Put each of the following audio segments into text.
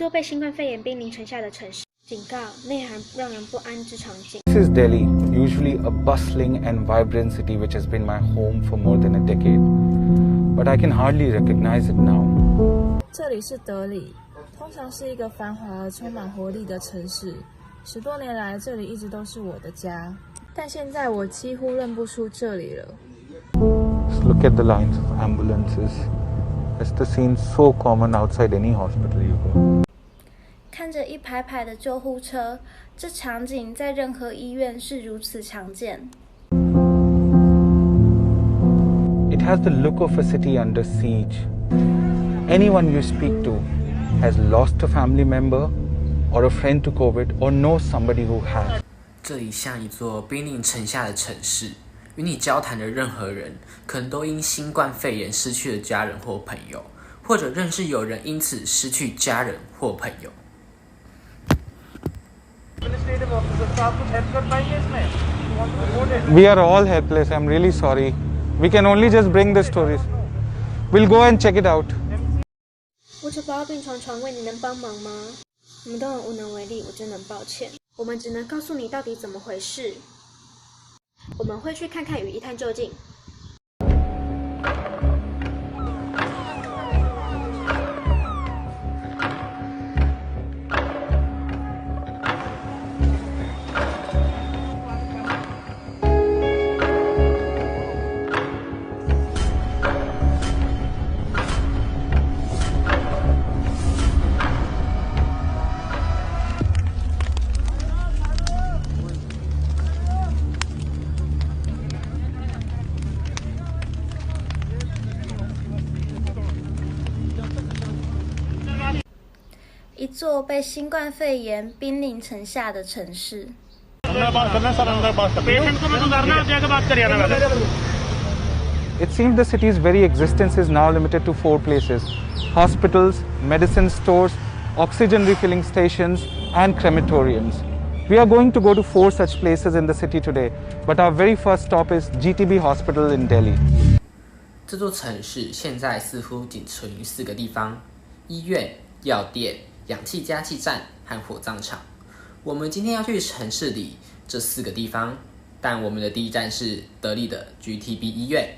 一座被新冠肺炎兵临城下的城市，警告内含让人不安之场景。This is Delhi, usually a bustling and vibrant city which has been my home for more than a decade. But I can hardly recognize it now. 这里是德里，通常是一个繁华而充满活力的城市。10多年来，这里一直都是我的家，但现在我几乎认不出这里了。Just look at the lines of ambulances. It's the scene so common outside any hospital you go. 看着一排排的救护车，这场景在任何医院是如此常见。It has the look of a city under siege. Anyone you speak to has lost a family member or a friend to COVID or knows somebody who has. 这里像一座兵临城下的城市，与你交谈的任何人，可能都因新冠肺炎失去了家人或朋友，或者认识有人因此失去家人或朋友。We are all helpless. I'm really sorry. We can only just bring the stories. We'll go and check it out. 我这包病床床位，你能帮忙吗？我们都很无能为力，我真的很抱歉。我们只能告诉你到底怎么回事。我们会去看看与一探究竟。一座被新冠肺炎兵临城下的城市。It seems the city's very existence is now limited to 4 places: hospitals, medicine stores, oxygen refilling stations, and crematoriums. We are going to go to 4 such places in the city today, but our very first stop is GTB Hospital in Delhi. 这座城市现在似乎仅存于4个地方：医院、药店、氧气加气站和火葬场。我们今天要去城市里这4个地方，但我们的第一站是德里的 GTB 医院。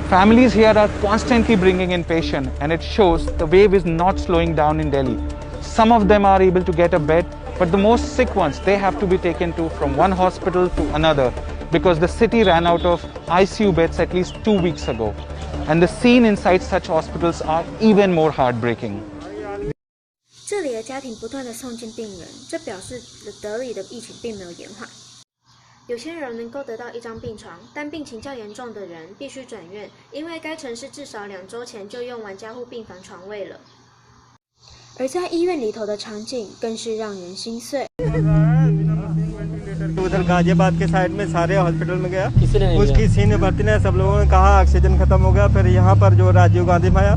Families here are constantly bringing in patients, and it shows the wave is not slowing down in Delhi. Some of them are able to get a bed, but the most sick ones, they have to be taken to from one hospital to another because the city ran out of ICU beds at least 2 weeks ago. And the scene inside such hospitals are even more heartbreaking. 这里的家庭不断地送进病人，这表示德里的疫情并没有延缓。有些人能够得到一张病床，但病情较严重的人必须转院，因为该城市至少2周前就用完加护病房床位了。而在医院里头的场景更是让人心碎。उधर गाजियाबाद के साइड में सारे हॉस्पिटल में गया, उसकी सीने भर्ती ने सब लोगों ने कहा ऑक्सीजन खत्म हो गया। फिर यहाँ पर जो राजीव गांधी में आया,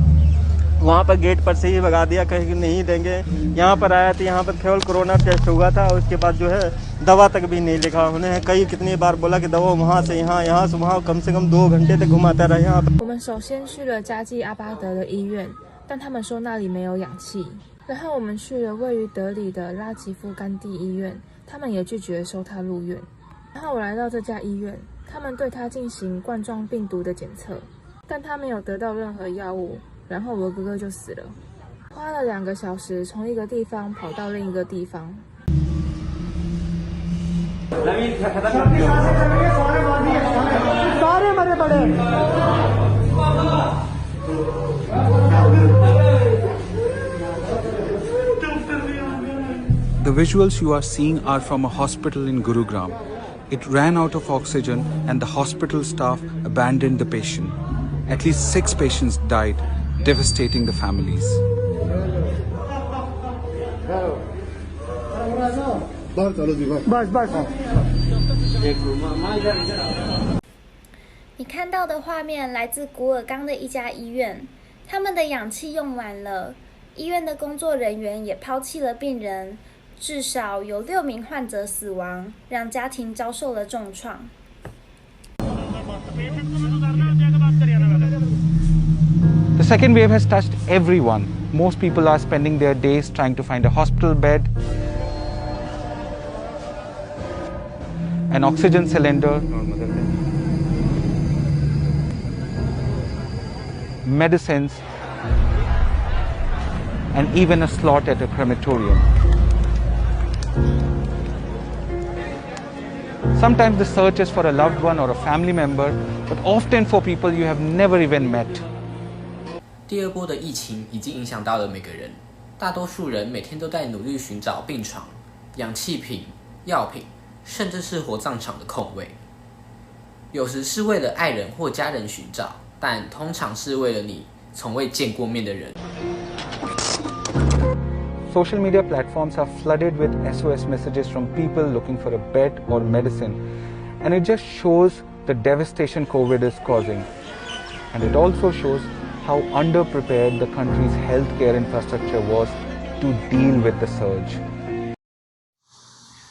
वहाँ पर गेट पर से ही भगा दिया, कहीं नहीं देंगे। यहाँ पर आया तो यहाँ पर केवल कोरोना टेस्ट हुआ था, उसके बाद जो है दवा तक भी नहीं लिखा। उन्हें कितनी बार बोला कि दवा वहाँ से यहाँ, यहाँ से वहाँ, कम से कम 2 घंटे तक घुमाता रहा यहाँ पर। 我们首先去了加济阿巴德的医院，但他们说那里没有氧气。然后我们去了位于德里的拉吉夫甘地医院，他们也拒绝收他入院。然后我来到这家医院，他们对他进行冠状病毒的检测，但他没有得到任何药物，然后我哥哥就死了。花了2个小时从一个地方跑到另一个地方。The visuals you are seeing are from a hospital in Gurugram. It ran out of oxygen and the hospital staff abandoned the patient. At least 6 patients died, devastating the families. Bas. 你看到的画面来自古尔冈的一家医院，他们的氧气用完了，医院的工作人员也抛弃了病人。至少有6名患者死亡，让家庭遭受了重创。The second wave has touched everyone. Most people are spending their days trying to find a hospital bed, an oxygen cylinder, medicines, and even a slot at a crematorium. Sometimes the search is for a loved one or a family member, but often for people you have never even met. 第二波的疫情已经影响到了每个人，大多数人每天都在努力寻找病床、氧气瓶、药品，甚至是火葬场的空位。有时是为了爱人或家人寻找，但通常是为了你从未见过面的人。Social media platforms are flooded with SOS messages from people looking for a bed or medicine, and it just shows the devastation COVID is causing. And it also shows how underprepared the country's healthcare infrastructure was to deal with the surge.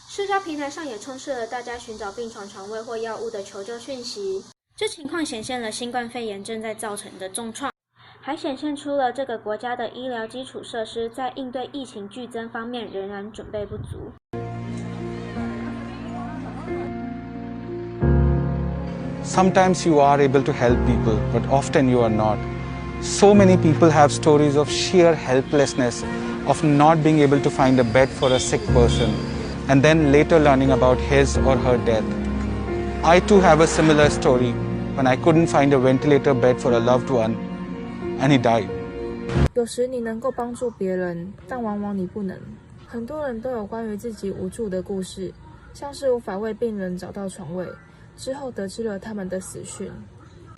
社交平台上也充斥了大家寻找病床床位或药物的求救讯息，这情况显现了新冠肺炎正在造成的重创，还显现出了这个国家的医疗基础设施在应对疫情剧增方面仍然准备不足。Sometimes you are able to help people, but often you are not. So many people have stories of sheer helplessness, of not being able to find a bed for a sick person, and then later learning about his or her death. I too have a similar story when I couldn't find a ventilator bed for a loved one, and he died. 有时你能够帮助别人，但往往你不能。很多人都有关于自己无助的故事，像是无法为病人找到床位，之后得知了他们的死讯。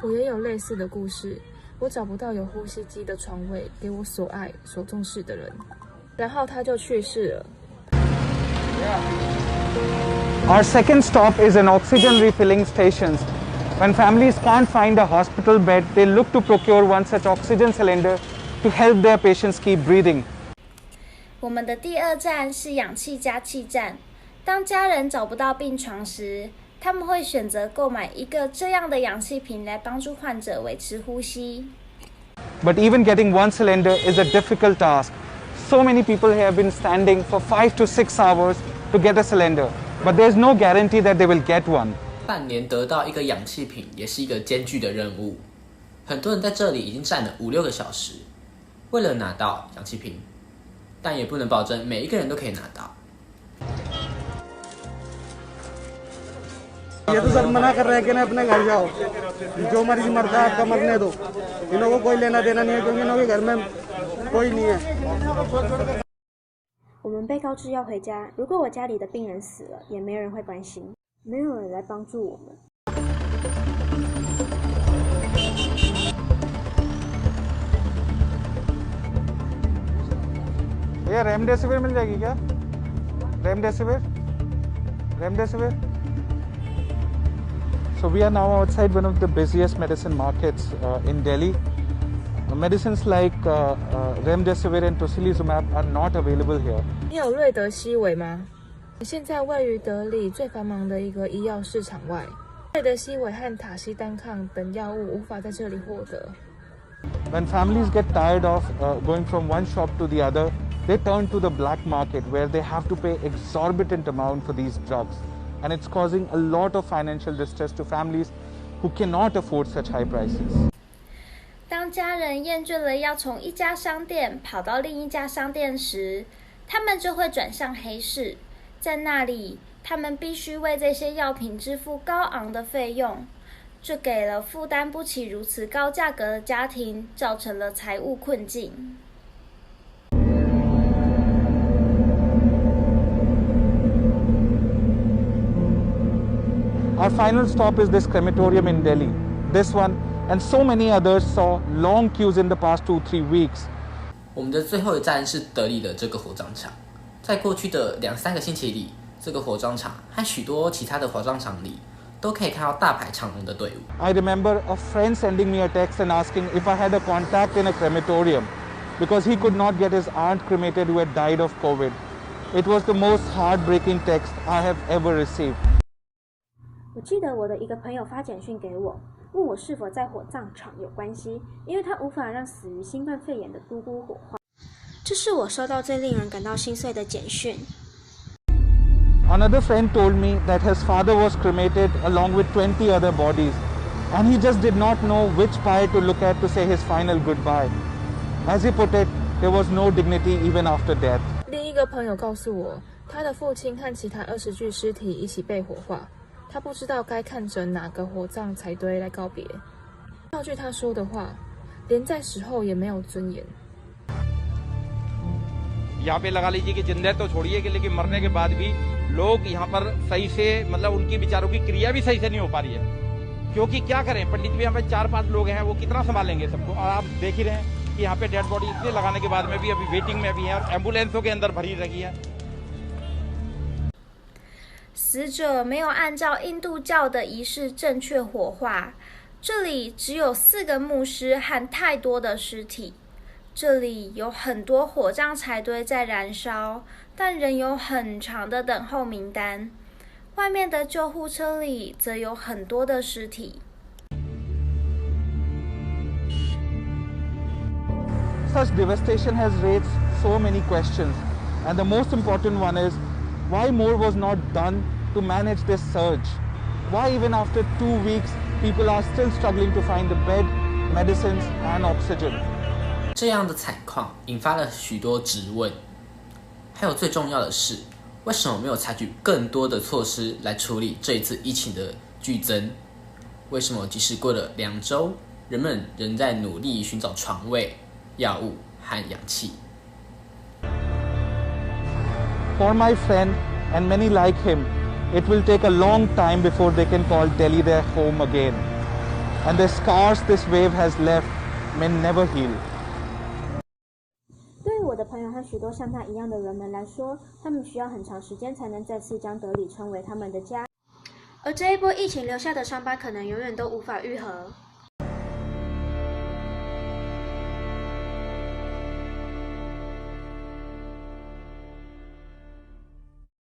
我也有类似的故事，我找不到有呼吸机的床位给我所爱、所重视的人，然后他就去世了。Our second stop is an oxygen refilling stations. When families can't find a hospital bed, they look to procure one such oxygen cylinder to help their patients keep breathing. 我们的第二站是氧气加气站。当家人找不到病床时，他们会选择购买一个这样的氧气瓶来帮助患者维持呼吸。But even getting one cylinder is a difficult task. So many people have been standing for 5 to 6 hours to get a cylinder, but there's no guarantee that they will get one. 半年得到一个氧气瓶也是一个艰巨的任务，很多人在这里已经站了5-6个小时，为了拿到氧气瓶，但也不能保证每一个人都可以拿到。ये तो सर मना कर रहे हैं कि ना अपने घर जाओ, जो मरीज मरता है आपका मरने दो, इन्हों को कोई लेना देना नहीं है क्योंकि इन्हों के घर में कोई नहीं है。我们被告知要回家，如果我家里的病人死了，也没人会关心，没有人来帮助我们。भैया रेमडेसिविर मिल जाएगी क्या? Remdesivir? So we are now outside one of the busiest medicine markets in Delhi. Medicines like remdesivir and tocilizumab are not available here. 你有瑞德西韦吗？现在位于德里最繁忙的一个医药市场外，瑞德西韦和塔西单抗等药物无法在这里获得。When families get tired of going from one shop to the other, they turn to the black market where they have to pay exorbitant amount for these drugs. And it's causing a lot of financial distress to families who cannot afford such high prices. 当家人厌倦了要从一家商店跑到另一家商店时，他们就会转向黑市，在那里，他们必须为这些药品支付高昂的费用，这给了负担不起如此高价格的家庭造成了财务困境。Our final stop is this crematorium in Delhi. This one and so many others saw long queues in the past 2-3 weeks. 我们的最后一站是德里的这个火葬场。在过去的2-3个星期里，这个火葬场和许多其他的火葬场里，都可以看到大排长龙的队伍。I remember a friend sending me a text and asking if I had a contact in a crematorium because he could not get his aunt cremated who had died of COVID. It was the most heartbreaking text I have ever received. 我记得我的一个朋友发简讯给我，问我是否在火葬场有关系，因为他无法让死于新冠肺炎的姑姑火化。这是我收到最令人感到心碎的简讯。Another friend told me that his father was cremated along with 20 other bodies, and he just did not know which pyre to look at to say his final goodbye. As he put it, there was no dignity even after death. 另一个朋友告诉我，他的父亲和其他20具尸体一起被火化，他不知道该看着哪个火葬柴堆来告别。套句他说的话，连在死后也没有尊严。यहाँ पे लगा लीजिए कि जिंदा तो छोड़िए कि लेकिन मरने के बाद भी लोग यहाँ पर सही से मतलब उनकी विचारों की क्रिया भी सही से नहीं हो पा रही है, क्योंकि क्या करें, पंडित भी यहाँ पे 4-5 लोग हैं, वो कितना संभालेंगे सबको। और आप देख ही रहे हैं कि यहाँ पे डेड बॉडी इतने लगाने के बाद में भी अभी वेटिंग में भी है और एम्बुलेंसों के अंदर भरी रही है। 死者没有按照印度教的仪式正确火化，这里只有4个牧师和太多的尸体。这里有很多火葬柴堆在燃烧，但仍有很长的等候名单。外面的救护车里则有很多的尸体。Such devastation has raised so many questions, and the most important one is, why more was not done to manage this surge? Why even after 2 weeks, people are still struggling to find the bed, medicines and oxygen? 这样的惨况引发了许多质问，还有最重要的是，为什么没有采取更多的措施来处理这一次疫情的剧增？为什么即使过了2周，人们仍在努力寻找床位、药物和氧气？ For my friend and many like him, it will take a long time before they can call Delhi their home again. And the scars this wave has left may never heal. 对于我的朋友和许多像他一样的人们来说，他们需要很长时间才能再次将德里称为他们的家，而这一波疫情留下的伤疤可能永远都无法愈合。